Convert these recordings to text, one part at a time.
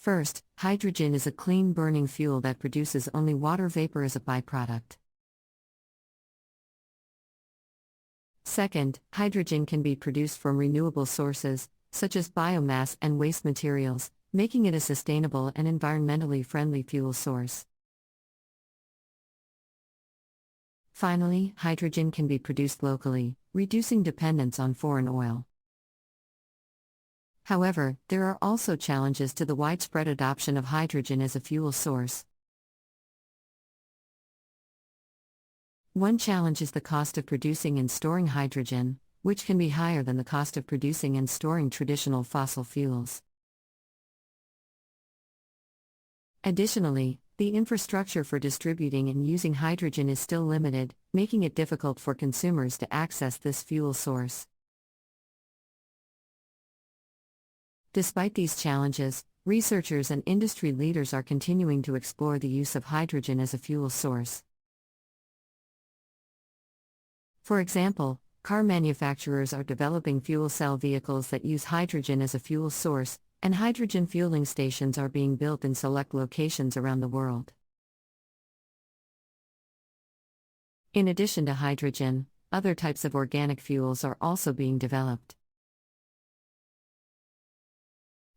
First, hydrogen is a clean burning fuel that produces only water vapor as a byproduct. Second, hydrogen can be produced from renewable sources, such as biomass and waste materials, making it a sustainable and environmentally friendly fuel source. Finally, hydrogen can be produced locally, reducing dependence on foreign oil. However, there are also challenges to the widespread adoption of hydrogen as a fuel source. One challenge is the cost of producing and storing hydrogen, which can be higher than the cost of producing and storing traditional fossil fuels. Additionally, the infrastructure for distributing and using hydrogen is still limited, making it difficult for consumers to access this fuel source. Despite these challenges, researchers and industry leaders are continuing to explore the use of hydrogen as a fuel source. For example, car manufacturers are developing fuel cell vehicles that use hydrogen as a fuel source, and hydrogen fueling stations are being built in select locations around the world. In addition to hydrogen, other types of organic fuels are also being developed.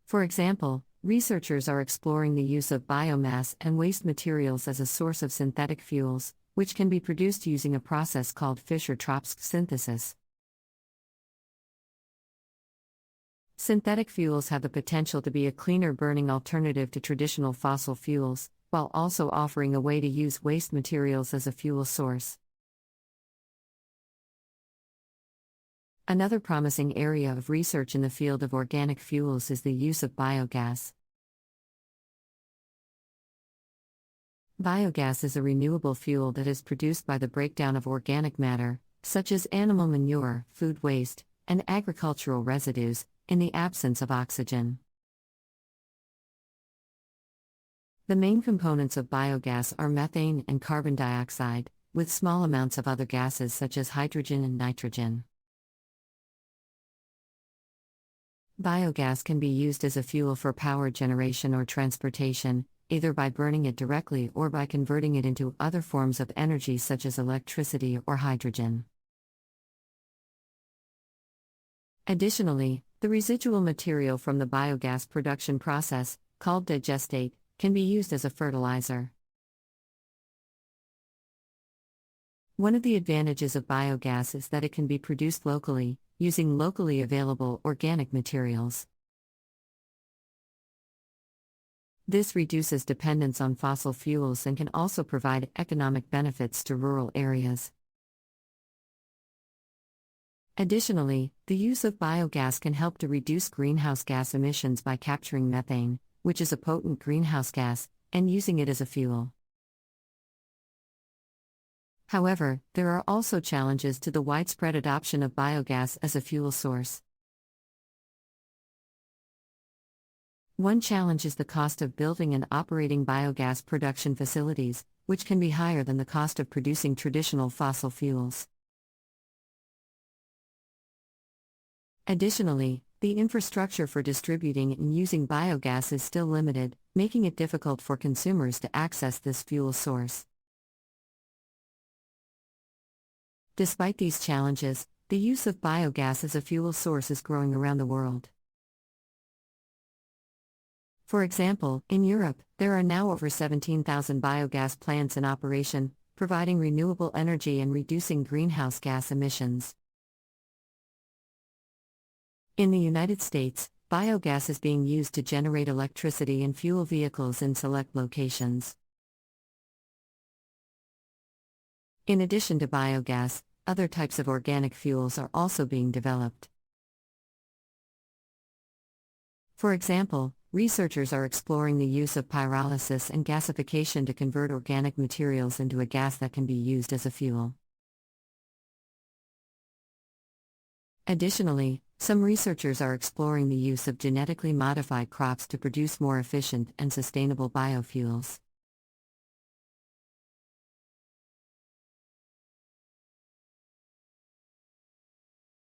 For example, researchers are exploring the use of biomass and waste materials as a source of synthetic fuels, which can be produced using a process called Fischer-Tropsch synthesis. Synthetic fuels have the potential to be a cleaner burning alternative to traditional fossil fuels, while also offering a way to use waste materials as a fuel source. Another promising area of research in the field of organic fuels is the use of biogas. Biogas is a renewable fuel that is produced by the breakdown of organic matter, such as animal manure, food waste, and agricultural residues, in the absence of oxygen. The main components of biogas are methane and carbon dioxide, with small amounts of other gases such as hydrogen and nitrogen. Biogas can be used as a fuel for power generation or transportation, either by burning it directly or by converting it into other forms of energy such as electricity or hydrogen. Additionally, the residual material from the biogas production process, called digestate, can be used as a fertilizer. One of the advantages of biogas is that it can be produced locally, using locally available organic materials. This reduces dependence on fossil fuels and can also provide economic benefits to rural areas. Additionally, the use of biogas can help to reduce greenhouse gas emissions by capturing methane, which is a potent greenhouse gas, and using it as a fuel. However, there are also challenges to the widespread adoption of biogas as a fuel source. One challenge is the cost of building and operating biogas production facilities, which can be higher than the cost of producing traditional fossil fuels. Additionally, the infrastructure for distributing and using biogas is still limited, making it difficult for consumers to access this fuel source. Despite these challenges, the use of biogas as a fuel source is growing around the world. For example, in Europe, there are now over 17,000 biogas plants in operation, providing renewable energy and reducing greenhouse gas emissions. In the United States, biogas is being used to generate electricity and fuel vehicles in select locations. In addition to biogas, other types of organic fuels are also being developed. For example, researchers are exploring the use of pyrolysis and gasification to convert organic materials into a gas that can be used as a fuel. Additionally, some researchers are exploring the use of genetically modified crops to produce more efficient and sustainable biofuels.